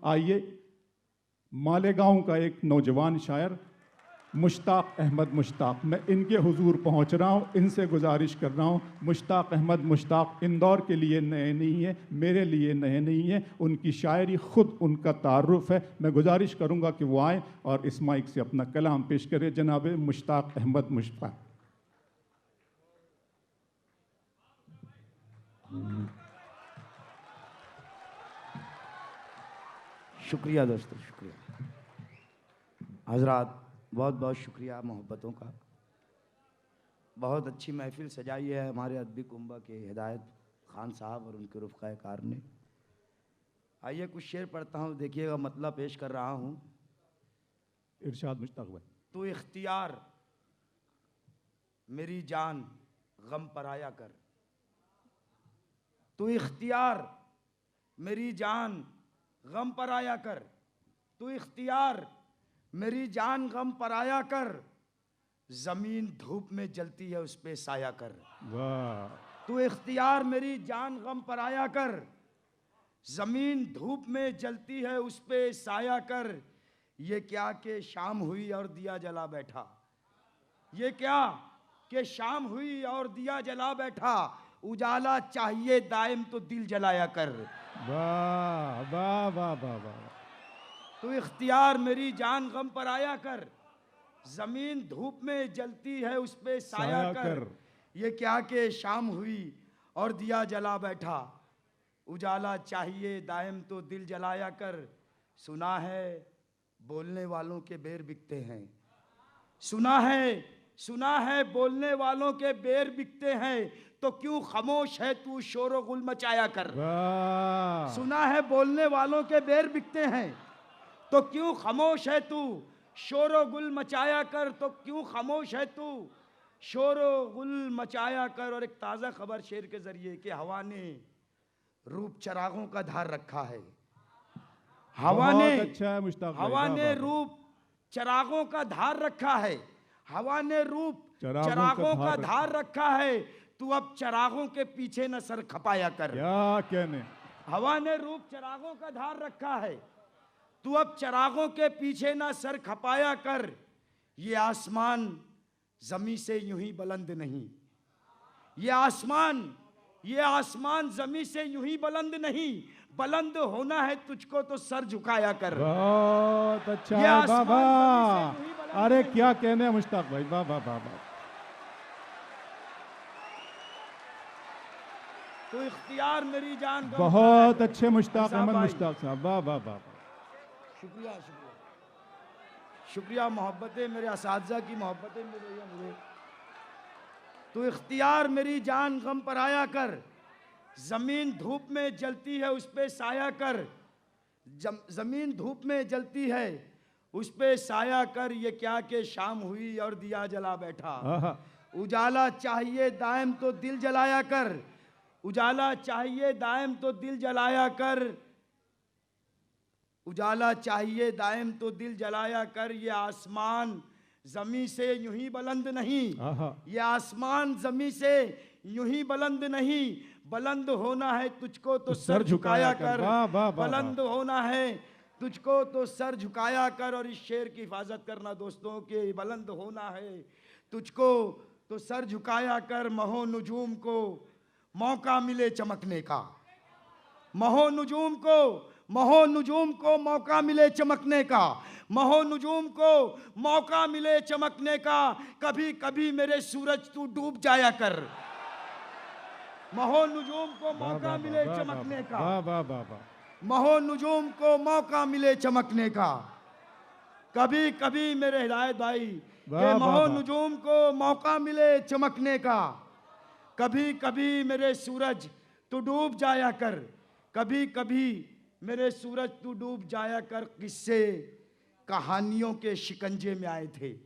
आइए, मालेगांव का एक नौजवान शायर मुश्ताक अहमद मुश्ताक, मैं इनके हुजूर पहुंच रहा हूं, इनसे गुजारिश कर रहा हूं। मुश्ताक अहमद मुश्ताक इंदौर के लिए नए नहीं है, मेरे लिए नए नहीं है, उनकी शायरी खुद उनका तारुफ है। मैं गुजारिश करूंगा कि वो आए और इस माइक से अपना कलाम पेश करें। जनाब मुश्ताक अहमद मुश्ताक। शुक्रिया दोस्तों, शुक्रिया हजरात, बहुत बहुत शुक्रिया मोहब्बतों का। बहुत अच्छी महफिल सजाई है हमारे अदबी कुंबा के हिदायत खान साहब और उनके रुफ़क़ाए कार ने। आइए कुछ शेर पढ़ता हूँ, देखिएगा मतलब पेश कर रहा हूँ। इरशाद मुश्ताक भाई। तू इख्तियार मेरी जान गम पर आया कर, तू इख्तियार मेरी जान गम पर आया कर, तू इख्तियार मेरी जान गम पर आया कर, जमीन धूप में जलती है उस पे साया कर। वाह। तू इख्तियार मेरी जान गम पर आया कर, जमीन धूप में जलती है उस पे साया कर। ये क्या कि शाम हुई और दिया जला बैठा, ये क्या कि शाम हुई और दिया जला बैठा, उजाला चाहिए दायम तो दिल जलाया कर। वाह वाह वाह वाह वाह। तू इख्तियार मेरी जान गम पर आया कर, जमीन धूप में जलती है उस पे साया कर। ये क्या कि शाम हुई और दिया जला बैठा, उजाला चाहिए दायम तो दिल जलाया कर। सुना है बोलने वालों के बेर बिकते हैं, सुना है बोलने वालों के बेर बिकते हैं, तो क्यों खामोश है तू शोर गुल मचाया कर। सुना है बोलने वालों के बेर बिकते हैं, तो क्यों खामोश है तू शोर गुल मचाया कर, तो क्यों खामोश है तू शोर गुल मचाया कर। और एक ताज़ा खबर शेर के जरिए कि हवा ने रूप चरागों का धार रखा है, हवा ने रूप चरागों का धार रखा है, हवा ने रूप चरागों का धार रखा है। तू अब चरागों के पीछे न सर खपाया कर। क्या कहने। हवा ने रूप चरागों का धार रखा है, तू अब चरागों के पीछे ना सर खपाया कर। ये आसमान जमी से यूं ही बुलंद नहीं, ये आसमान जमी से यूं ही बुलंद नहीं, बुलंद होना है तुझको तो सर झुकाया कर। बहुत अच्छा बाबा, अरे क्या कहने मुश्ताक भाई, वाह वाह वाह वाह। तो इख्तियार मेरी जान, बहुत अच्छे मुश्ताक अहमद मुश्ताक साहब, वाह वाह वाह। शुक्रिया शुक्रिया शुक्रिया, मोहब्बतें मेरे असातिज़ा की मोहब्बतें मिल रही है मुझे। तो इख्तियार मेरी जान गम पर आया कर, जमीन धूप में जलती है उस पे साया कर, जमीन धूप में जलती है उस पे साया कर। ये क्या कि शाम हुई और दिया जला बैठा, उजाला चाहिए दायम तो दिल जलाया कर, उजाला चाहिए दायम तो दिल जलाया कर, उजाला चाहिए दायम तो दिल जलाया कर। ये आसमान जमी से यूं ही बुलंद नहीं, ये आसमान जमी से यूं ही बुलंद नहीं, बुलंद होना है तुझको तो सर झुकाया कर। बुलंद होना है तुझको तो सर झुकाया कर। और इस शेर की हिफाजत करना दोस्तों के, बुलंद होना है तुझको तो सर झुकाया कर। महो नुजूम को मौका मिले चमकने का, महो नुजूम को मौका मिले चमकने का, महो नुजूम को मौका मिले चमकने का। कभी कभी मेरे सूरज तू डूब जाया कर, महो नुजूम को मौका मिले चमकने का, महो नुजूम को मौका मिले चमकने का। कभी कभी मेरे हिदायत भाई के महो नुजूम को मौका मिले चमकने का, कभी कभी मेरे सूरज तू डूब जाया कर, कभी कभी मेरे सूरज तू डूब जाया कर। किस्से कहानियों के शिकंजे में आए थे,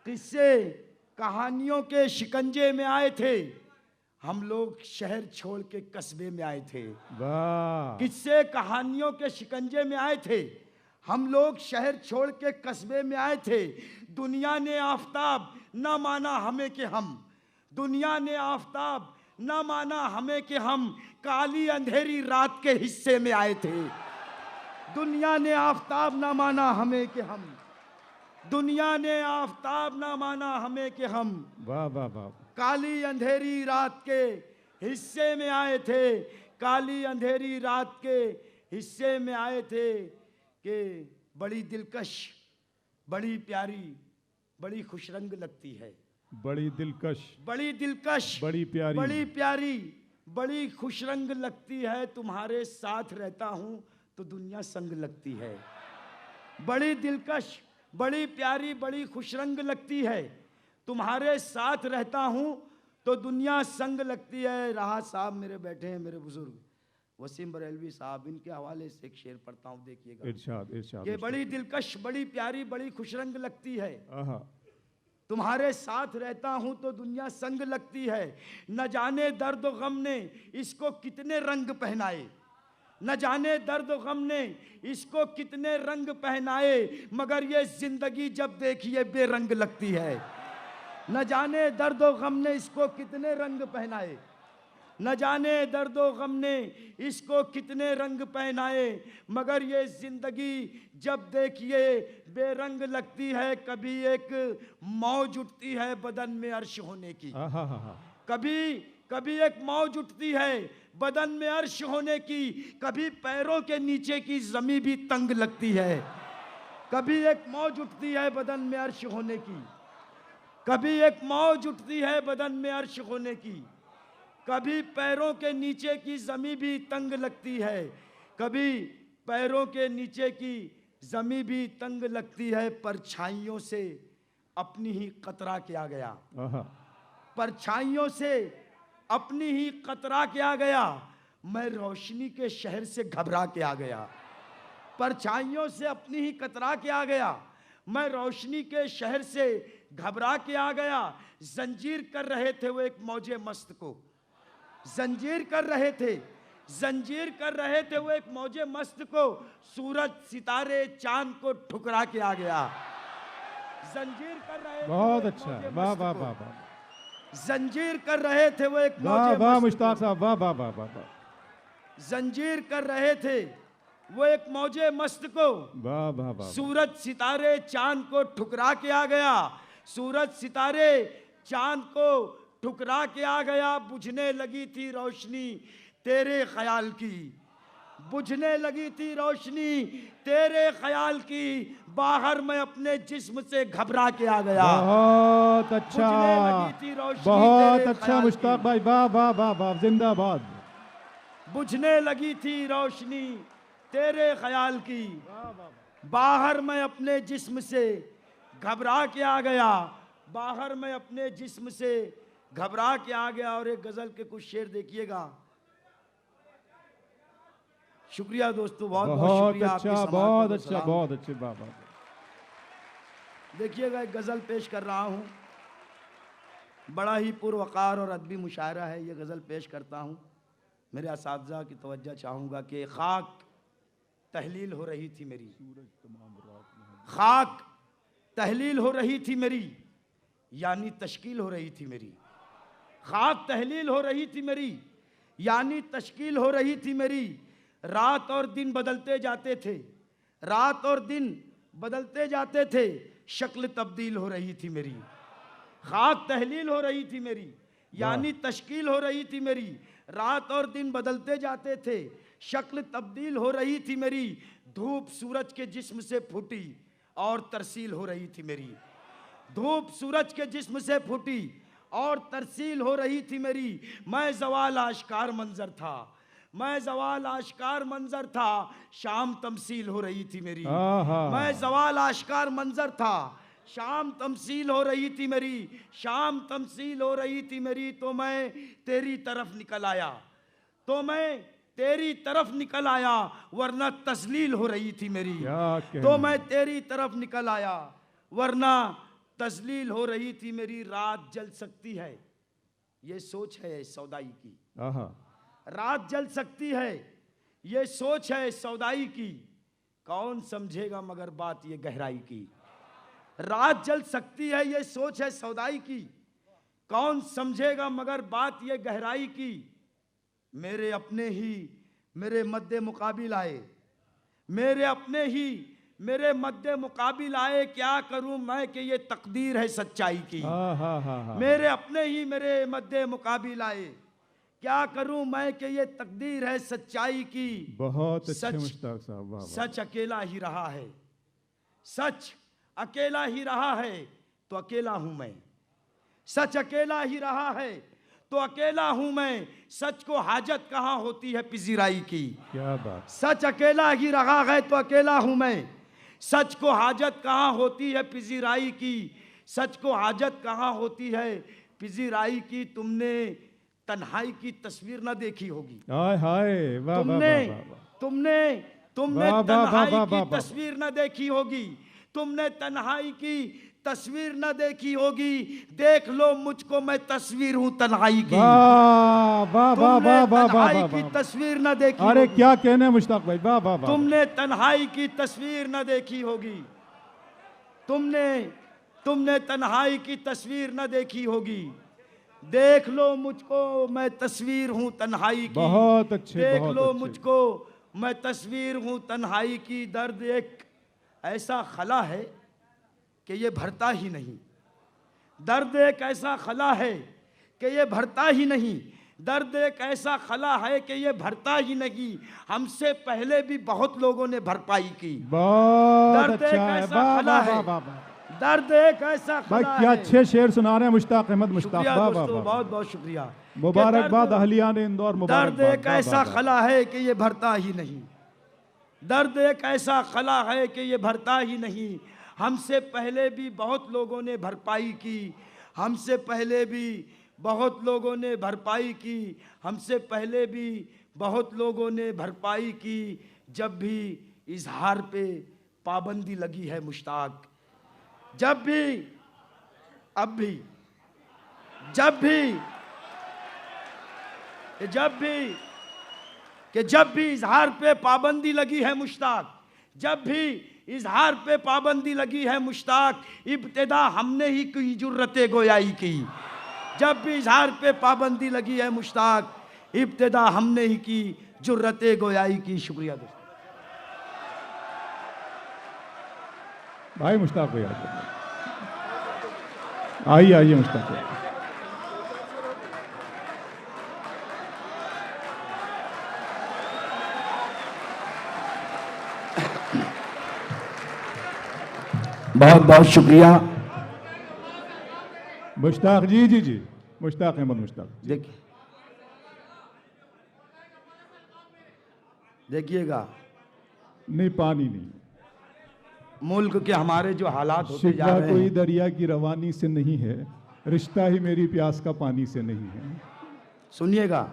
किस्से कहानियों के शिकंजे में आए थे, हम लोग शहर छोड़ के कस्बे में आए थे। किस्से कहानियों के शिकंजे में आए थे, हम लोग शहर छोड़ के कस्बे में आए थे। दुनिया ने आफताब न माना हमें कि हम, दुनिया ने आफताब न माना हमें कि हम काली अंधेरी रात के हिस्से में आए थे। दुनिया ने आफताब ना माना हमें कि हम, दुनिया ने आफताब ना माना हमें कि हम वाह वाह वाह काली अंधेरी रात के हिस्से में आए थे, काली अंधेरी रात के हिस्से में आए थे कि बड़ी दिलकश, बड़ी प्यारी, बड़ी खुशरंग लगती है, बड़ी दिलकश, बड़ी दिलकश, बड़ी प्यारी, बड़ी प्यारी, बड़ी खुशरंग लगती है। तुम्हारे साथ रहता हूं तो दुनिया संग लगती है। बड़ी दिलकश, बड़ी प्यारी, बड़ी खुशरंग लगती है। तुम्हारे साथ रहता हूं तो दुनिया संग लगती है। राहत साहब मेरे बैठे हैं, मेरे बुजुर्ग वसीम बरेलवी साहब, इनके हवाले से एक शेर पढ़ता हूं, देखिएगा। इरशाद इरशाद। ये बड़ी दिलकश, बड़ी प्यारी, बड़ी खुशरंग लगती है। आहा, तुम्हारे साथ रहता हूं तो दुनिया संग लगती है। न जाने दर्द व गम ने इसको कितने रंग पहनाए, न जाने दर्द व गम ने इसको कितने रंग पहनाए, मगर ये जिंदगी जब देखिए बेरंग लगती है। न जाने दर्द व गम ने इसको कितने रंग पहनाए, न जाने दर्द व गम ने इसको कितने रंग पहनाए, मगर ये जिंदगी जब देखिए बेरंग लगती है। कभी एक मौज उठती है बदन में अर्श होने की, कभी कभी एक मौज उठती है बदन में अर्श होने की, कभी पैरों के नीचे की जमीन भी तंग लगती है। कभी एक मौज उठती है बदन में अर्श होने की, कभी एक मौज उठती है बदन में अर्श होने की, कभी पैरों के नीचे की जमीन भी तंग लगती है, कभी पैरों के नीचे की जमीन भी तंग लगती है। परछाइयों से अपनी ही कतरा किया गया, परछाइयों से अपनी ही कतरा किया गया, मैं रोशनी के शहर से घबरा के आ गया। परछाइयों से अपनी ही कतरा के आ गया, मैं रोशनी के शहर से घबरा के आ गया। जंजीर कर रहे थे वो एक मौजे मस्त को, जंजीर कर रहे थे, जंजीर कर रहे थे वो एक मौजे मस्त को, सूरज सितारे चांद को ठुकरा के आ गया। जंजीर कर रहे थे, बहुत अच्छा, वाह वाह वाह वाह, जंजीर कर रहे थे वो एक वाह वाह मुश्ताक साहब, वाह वाह वाह वाह, जंजीर कर रहे थे वो एक मौजे मस्त को, वाह वाह वाह, सूरज सितारे चांद को ठुकरा के आ गया, सूरज सितारे चांद को ठुकरा के आ गया। बुझने लगी थी रोशनी तेरे ख्याल की, बुझने लगी थी रोशनी तेरे ख्याल की, बाहर मैं अपने जिस्म से घबरा के आ गया। बहुत अच्छा, बहुत अच्छा मुश्ताक भाई, वाह वाह वाह वाह, जिंदाबाद। बुझने लगी थी रोशनी तेरे ख्याल की, बाहर मैं अपने जिस्म से घबरा के आ गया, बाहर मैं अपने जिस्म से घबरा के आ गया। और एक गजल के कुछ शेर देखिएगा। शुक्रिया दोस्तों, बहुत बहुत शुक्रिया। अच्छा, बहुत अच्छा, बहुत अच्छे, वाह वाह। देखिएगा एक गजल पेश कर रहा हूं, बड़ा ही पुरवकार और अदबी मुशायरा है। ये गजल पेश करता हूं, मेरे असातिज़ा की तवज्जो चाहूंगा कि खाक तहलील हो रही थी मेरी, खाक तहलील हो रही थी मेरी, यानी तश्कील हो रही थी मेरी, खाक तहलील हो रही थी मेरी, यानी तश्कील हो रही थी मेरी। रात और दिन बदलते जाते थे, रात और दिन बदलते जाते थे, शक्ल तब्दील हो रही थी मेरी। खाक तहलील हो रही थी मेरी, यानी तश्कील हो रही थी मेरी। रात और दिन बदलते जाते थे, शक्ल तब्दील हो रही थी मेरी। धूप सूरज के जिस्म से फूटी और तरसील हो रही थी मेरी, धूप सूरज के जिस्म से फूटी और तरसील हो रही थी मेरी। मैं ज़वाल आश्कार मंजर था, मैं ज़वाल आश्कार मंजर था, शाम तमसील हो रही थी मेरी। मैं ज़वाल आश्कार मंजर था, शाम तमसील हो रही थी मेरी, शाम तमसील हो रही थी मेरी। तो मैं तेरी तरफ निकल आया, तो मैं तेरी तरफ निकल आया, वरना तस्लील हो रही थी मेरी। तो मैं तेरी तरफ निकल आया, वरना तस्लील हो रही थी मेरी। रात जल सकती है, ये सोच है सौदाई की, रात जल सकती है, ये सोच है सौदाई की, कौन समझेगा मगर बात ये गहराई की। रात जल सकती है, ये सोच है सौदाई की, कौन समझेगा मगर बात ये गहराई की। मेरे अपने ही मेरे मद्दे मुकाबिल आए, मेरे अपने ही मेरे मद्दे मुकाबिल आए, क्या करूं मैं कि ये तकदीर है सच्चाई की। मेरे अपने ही मेरे मद्दे मुकाबिल आए, क्या करूं मैं कि ये तकदीर है सच्चाई की। बहुत अच्छे मुश्ताक साहब, वाह। सच अकेला ही रहा है, सच अकेला ही रहा है तो अकेला हूं मैं। सच अकेला ही रहा है तो अकेला हूं मैं। सच को हाजत कहाँ होती है पिजीराई की। क्या बात। सच अकेला ही रहा है तो अकेला हूं मैं। सच को हाजत कहाँ होती है पिजीराई की। सच को हाजत कहाँ होती है पिजीराई की। तुमने तन्हाई की तस्वीर न देखी होगी। हाय हाय, वाह वाह तुमने वाह वाह। तुमने वाह, वाह, तन्हाई वाह, की वाह, वाह। तस्वीर न देखी होगी। तुमने तन्हाई की तस्वीर न देखी होगी। देख लो मुझको, मैं तस्वीर हूं तन्हाई की। वाह वाह वाह तुमने वाह वाह तन्हाई वाह की वाह। तस्वीर न देखी अरे होगी। क्या कहने मुश्ताक भाई, वाह वाह वाह। तुमने तन्हाई की तस्वीर न देखी होगी। तुमने तन्हाई की तस्वीर न देखी होगी। देख लो मुझको, मैं तस्वीर हूं तन्हाई की। बहुत अच्छे, देख बहुत लो अच्छे। मुझको, मैं तस्वीर हूं तन्हाई की। दर्द एक ऐसा खला है कि ये भरता ही नहीं। दर्द एक ऐसा खला है कि ये भरता ही नहीं। दर्द एक ऐसा खला है कि ये भरता ही नहीं। हमसे पहले भी बहुत लोगों ने भरपाई की। बहुत दर्द अच्छा एक है, ऐसा वाह खला वाह है। वाह वाह वाह। दर्द एक ऐसा भाई खला क्या है। अच्छे शेर सुना रहे हैं मुश्ताक अहमद मुश्ताक, शुक्रिया वाह वाह दोस्तों, वाह। बहुत बहुत शुक्रिया। मुबारकबाद कि अहलियान इंदौर, दर्द मुबारकबाद। एक ऐसा खला है कि ये भरता ही नहीं। दर्द एक ऐसा खला है कि ये भरता ही नहीं। हमसे पहले भी बहुत लोगों ने भरपाई की। हमसे पहले भी बहुत लोगों ने भरपाई की। हमसे पहले भी बहुत लोगों ने भरपाई की। जब भी इजहार पे पाबंदी लगी है मुश्ताक, जब भी, अब भी, जब भी इजहार पे पाबंदी लगी है मुश्ताक, जब भी इजहार पे पाबंदी लगी है मुश्ताक, इब्तिदा हमने ही की जुर्रते गोयाई की। जब भी इजहार पे पाबंदी लगी है मुश्ताक, इब्तिदा हमने ही की जुर्रते गोयाई की। शुक्रिया दोस्तों। भाई मुश्ताक भाई आइए आइए मुश्ताक भाई। बहुत बहुत शुक्रिया। मुश्ताक जी जी जी, मुश्ताक अहमद मुश्ताक। देखिएगा, नहीं पानी नहीं, मुल्क के हमारे जो हालात होते जा शिकवा रहे कोई हैं। दरिया की रवानी से नहीं है, रिश्ता ही मेरी प्यास का पानी से नहीं है। सुनिएगा,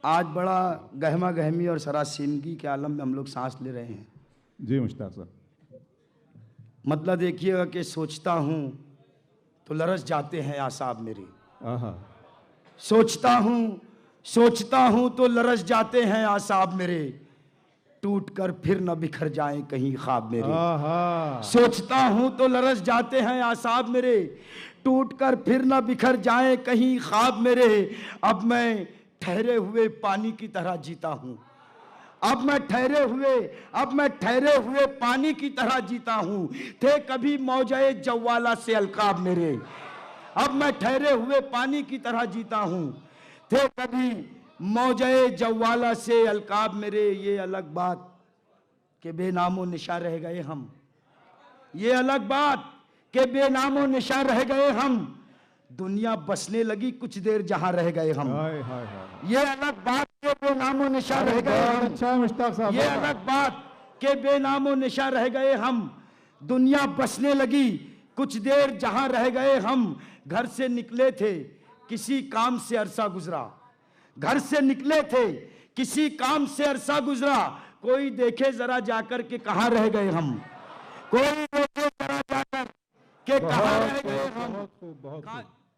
आज बड़ा गहमा गहमी और सरासीमगी के आलम में हम लोग सांस ले रहे हैं। जी मुश्ताक साहब। मतलब देखिएगा कि सोचता हूँ तो लरस जाते हैं आसाब मेरे। आहा, सोचता हूँ तो लरस जाते हैं आसाब मेरे। टूट कर फिर न बिखर जाएं कहीं ख्वाब मेरे। आहा। सोचता हूँ तो लरस जाते हैं आसाब मेरे। टूट कर फिर न बिखर जाएं कहीं ख्वाब मेरे। अब मैं ठहरे हुए पानी की तरह जीता हूँ। अब मैं ठहरे हुए पानी की तरह जीता हूँ। थे कभी मौजे जवाला से अलकाब मेरे। अब मैं ठहरे हुए पानी की तरह जीता हूँ। थे कभी मौजे जवाला से अलकाब मेरे। ये अलग बात के बेनामो निशा रह गए हम। ये अलग बात के बेनामो निशा रह गए हम। दुनिया बसने लगी कुछ देर जहां रह गए हम। हाय हाय हाय। ये अलग बात के बेनामो निशा रह गए हम। अच्छा है मुश्ताक साहब। ये अलग बात के बेनामो निशा रह गए हम। दुनिया बसने लगी कुछ देर जहां रह गए हम। घर से निकले थे किसी काम से अरसा गुजरा। घर से निकले थे किसी काम से अरसा गुजरा। कोई देखे जरा जाकर के कहां रह गए हम। कोई देखे जरा जाकर के कहां रह गए हम।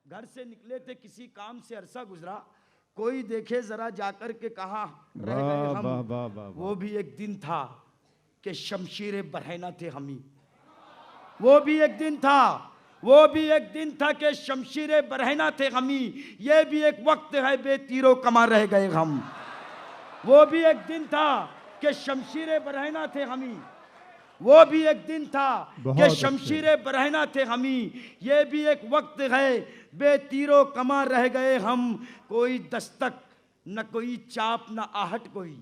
घर से निकले थे किसी काम से अरसा गुजरा। कोई देखे जरा जाकर के कहां रह गए हम। वो भी एक दिन था कि शमशीरे बरहना थे हमी। वो भी एक दिन था कि शमशीरे बरहना थे हमी। ये भी एक वक्त है बेतीरो कमा रह गए हम। वो भी एक दिन था कि शमशीरे बरहना थे हमी, वो भी एक दिन था कि शमशीरे बरहना थे हमी, ये भी एक वक्त है बेतीरो कमा रह गए हम, कोई दस्तक न कोई चाप न आहट कोई,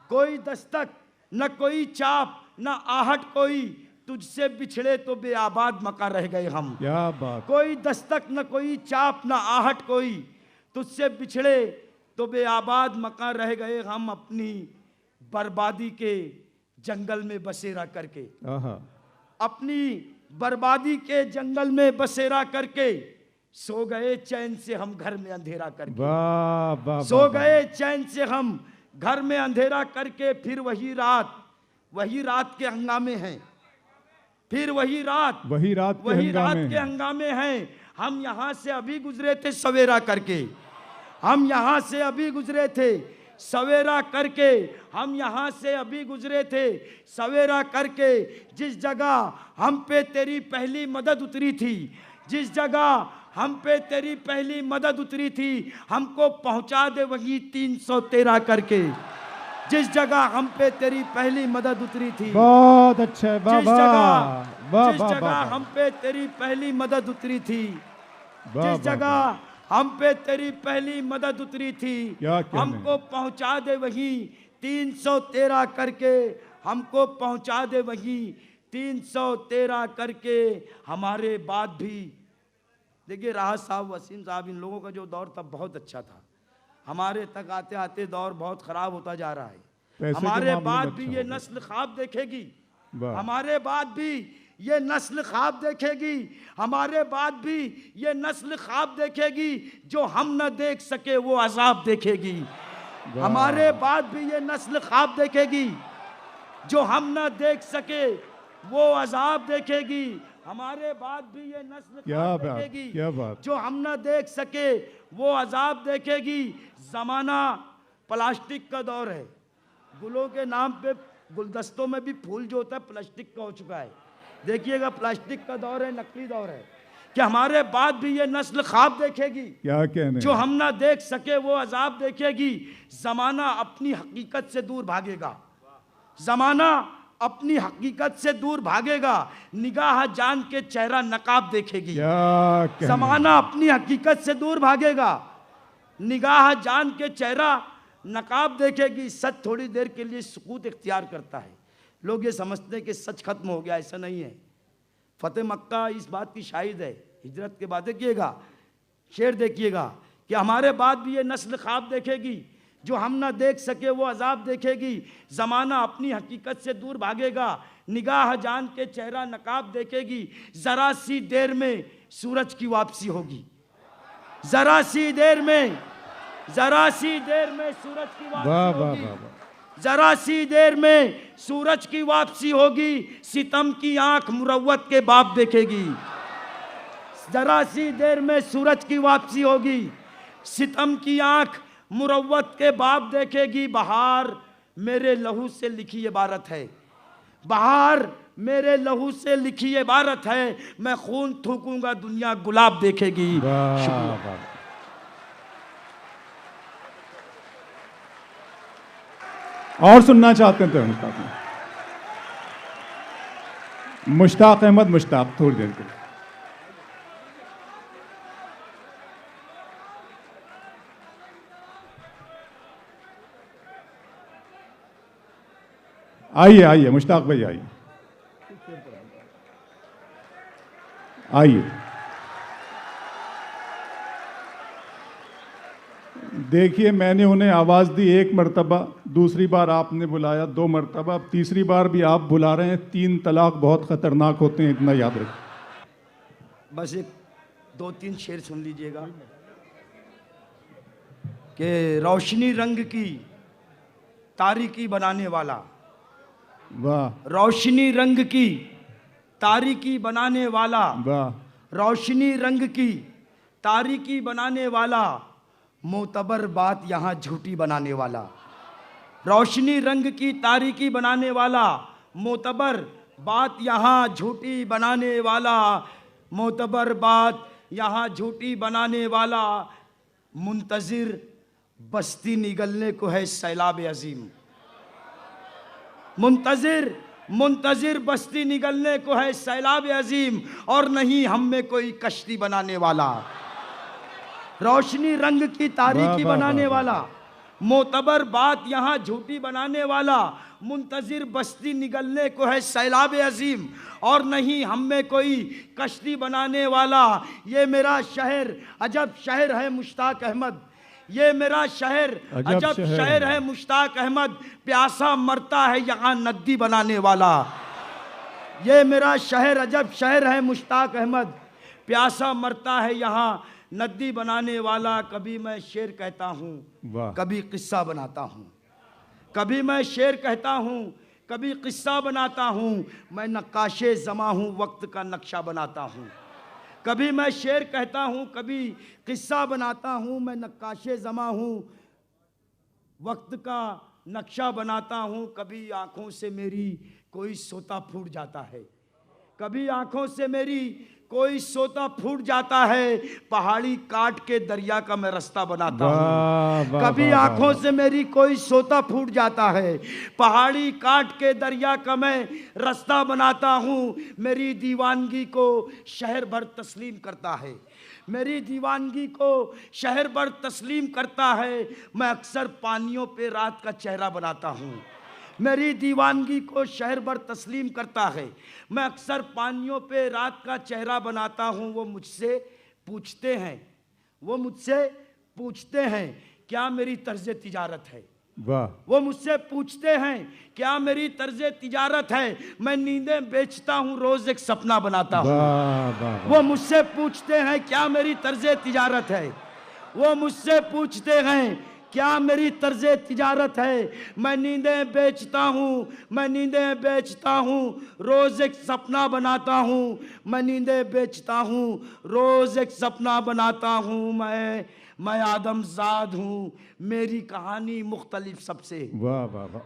कोई दस्तक न कोई चाप न आहट कोई, तुझसे बिछड़े तो बेआबाद मका रह गए हम। क्या बात। कोई दस्तक न कोई चाप न आहट कोई, तुझसे बिछड़े तो बेआबाद मका रह गए हम, अपनी बर्बादी के जंगल में बसेरा करके, अपनी बर्बादी के जंगल में बसेरा करके, सो गए चैन से हम घर में अंधेरा करके। वाह वाह। सो गए चैन से हम घर में अंधेरा करके, फिर वही रात के हंगामे हैं, फिर वही रात के हंगामे हैं। हम यहाँ से अभी गुजरे थे सवेरा करके, हम यहाँ से अभी गुजरे थे सवेरा करके, हम यहाँ से अभी गुजरे थे सवेरा करके, जिस जगह हम पे तेरी पहली मदद उतरी थी, जिस जगह हम पे तेरी पहली मदद उतरी थी, हमको पहुँचा दे वही 313 करके, जिस जगह हम पे तेरी पहली मदद उतरी थी। बहुत अच्छा है, जिस जगह हम पे तेरी पहली मदद उतरी थी, जिस जगह हम पे तेरी पहली मदद उतरी थी, हमको पहुंचा दे वही 313 करके, हमको पहुंचा दे वही 313 करके। हमारे बाद भी देखिए राहत साहब, वसीम साहब, इन लोगों का जो दौर था बहुत अच्छा था, हमारे तक आते आते दौर बहुत खराब होता जा रहा है। हमारे बाद भी ये नस्ल ख्वाब देखेगी, हमारे बाद भी ये नस्ल ख्वाब देखेगी, हमारे बाद भी ये नस्ल ख्वाब देखेगी, जो हम न देख सके वो अजाब देखेगी। हमारे बाद भी ये नस्ल ख्वाब देखेगी, जो हम न देख सके वो अजाब देखेगी। हमारे बाद भी ये नस्ल ख्वाब देखेगी, जो हम न देख सके वो अजाब देखेगी। जमाना प्लास्टिक का दौर है, गुलों के नाम पे गुलदस्तों में भी फूल जो होता है प्लास्टिक का हो चुका है। देखिएगा प्लास्टिक का दौर है, नकली दौर है, कि हमारे बाद भी ये नस्ल ख्वाब देखेगी, क्या कहने, जो हम ना देख सके वो अजाब देखेगी। जमाना अपनी हकीकत से दूर भागेगा, जमाना अपनी हकीकत से दूर भागेगा, निगाह जान के चेहरा नकाब देखेगी। जमाना अपनी हकीकत से दूर भागेगा, निगाह जान के चेहरा नकाब देखेगी। सच थोड़ी देर के लिए सुकूत इख्तियार करता है, लोग ये समझते हैं कि सच खत्म हो गया, ऐसा नहीं है। फतेह मक्का इस बात की शाहिद है। हिजरत के बाद देखिएगा, शेर देखिएगा कि हमारे बाद भी ये नस्ल ख्वाब देखेगी, जो हम ना देख सके वो अजाब देखेगी। ज़माना अपनी हकीकत से दूर भागेगा, निगाह जान के चेहरा नकाब देखेगी। ज़रा सी देर में सूरज की वापसी होगी, ज़रा सी देर में, ज़रा सी देर में सूरज की वापसी होगी, ज़रा सी देर में सूरज की वापसी होगी। सितम की आंख मुरव्वत के बाप देखेगी, ज़रा सी देर में सूरज की वापसी होगी। सितम की आंख मुरव्वत के बाप देखेगी। बहार मेरे लहू से लिखी इबारत है, बहार मेरे लहू से लिखी इबारत है। मैं खून थूकूंगा दुनिया गुलाब देखेगी। और सुनना चाहते थे उनका मुश्ताक अहमद मुश्ताक, थोड़ी देर के लिए आइए, आइए मुश्ताक भाई, आइए आइए। देखिए मैंने उन्हें आवाज़ दी एक मरतबा, दूसरी बार आपने बुलाया 2 मरतबा, तीसरी बार भी आप बुला रहे हैं। 3 तलाक बहुत ख़तरनाक होते हैं, इतना याद रखें। बस एक 2-3 शेर सुन लीजिएगा कि रोशनी रंग की तारीकी बनाने वाला, वाह, रोशनी रंग की तारीकी बनाने वाला, वाह, रोशनी रंग की तारीकी बनाने वाला, मोतबर बात यहाँ झूठी बनाने वाला। रोशनी रंग की तारीकी बनाने वाला, मोतबर बात यहाँ झूठी बनाने वाला, मोतबर बात यहाँ झूठी बनाने वाला। मुंतज़िर बस्ती निगलने को है सैलाब अजीम, मुंतजिर बस्ती निगलने को है सैलाब अजीम, और नहीं हम में कोई कश्ती बनाने वाला, रोशनी रंग की तारीकी बनाने वाला, मोतबर बात यहाँ झूठी बनाने वाला। मुंतजिर बस्ती निगलने को है सैलाब अजीम, और नहीं हम में कोई कश्ती बनाने वाला। ये मेरा शहर अजब शहर है मुश्ताक अहमद, ये मेरा शहर अजब शहर है मुश्ताक अहमद, प्यासा मरता है यहाँ नद्दी बनाने वाला। ये मेरा शहर अजब शहर है मुश्ताक अहमद, प्यासा मरता है यहाँ नद्दी बनाने वाला। कभी मैं शेर कहता हूँ कभी किस्सा बनाता हूँ, कभी मैं शेर कहता हूँ कभी किस्सा बनाता हूँ, मैं नक्काशे ज़मा हूँ वक्त का नक्शा बनाता हूँ। कभी मैं शेर कहता हूँ कभी किस्सा बनाता हूँ, मैं नक्काशे ज़मा हूँ वक्त का नक्शा बनाता हूँ। कभी आँखों से मेरी कोई सोता फूट जाता है, कभी आँखों से मेरी कोई सोता फूट जाता है, पहाड़ी काट के दरिया का मैं रास्ता बनाता हूँ। कभी आँखों से मेरी कोई सोता फूट जाता है, पहाड़ी काट के दरिया का मैं रास्ता बनाता हूँ। मेरी दीवानगी को शहर भर तस्लीम करता है, मेरी दीवानगी को शहर भर तस्लीम करता है। मैं अक्सर पानियों पे रात का चेहरा बनाता हूँ, मेरी दीवानगी को शहर भर तस्लीम करता है। मैं अक्सर पानियों पे रात का चेहरा बनाता हूँ। वो मुझसे पूछते हैं क्या मेरी तर्ज तिजारत है, वो मुझसे पूछते हैं क्या मेरी तर्ज तिजारत है। मैं नींदें बेचता हूँ रोज एक सपना बनाता हूँ। वो मुझसे पूछते हैं क्या मेरी तर्ज तिजारत है, वो मुझसे पूछते हैं क्या मेरी तर्ज तिजारत है। मैं नींदें बेचता हूँ रोज एक सपना बनाता हूँ, मैं नींदें बेचता हूँ रोज एक सपना बनाता हूँ। मैं आदमजाद हूँ मेरी कहानी मुख्तलिफ सबसे,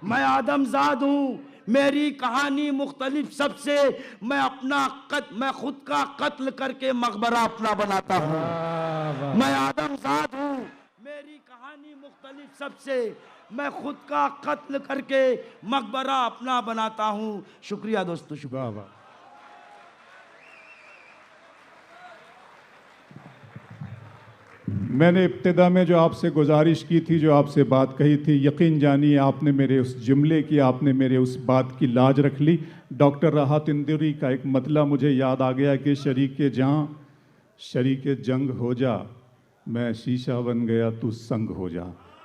मैं आदमजाद हूँ मेरी कहानी मुख्तलिफ सबसे। मैं खुद का कत्ल करके मकबरा अपना बनाता हूँ। मैं आदमजाद हूँ मेरी कहानी मुख्तलिफ सबसे, मैं खुद का कत्ल करके मकबरा अपना बनाता हूँ। शुक्रिया दोस्तों, शुक्रिया। मैंने इब्तिदा में जो आपसे गुजारिश की थी, जो आपसे बात कही थी, यकीन जानिए आपने मेरे उस जुमले की, आपने मेरे उस बात की लाज रख ली। डॉक्टर राहत इंदौरी का एक मतला मुझे याद आ गया कि शरीके जहाँ शरीके जंग हो जा, मैं शीशा बन गया तू संग हो जा।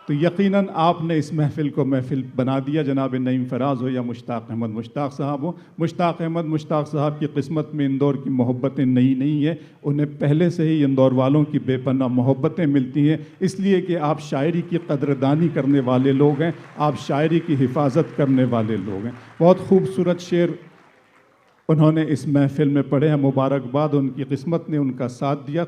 तो यकीनन आपने इस महफ़िल को महफ़िल बना दिया। जनाब नईम फराज हो या मुश्ताक अहमद मुश्ताक साहब हो, मुश्ताक अहमद मुश्ताक साहब की किस्मत में इंदौर की मोहब्बतें नई नहीं है, उन्हें पहले से ही इंदौर वालों की बेपनाह मोहब्बतें मिलती हैं। इसलिए कि आप शायरी की कदरदानी करने वाले लोग हैं, आप शायरी की हिफाजत करने वाले लोग हैं। बहुत खूबसूरत शेर उन्होंने इस महफ़िल में पढ़े हैं। मुबारकबाद, उनकी किस्मत ने उनका साथ दिया।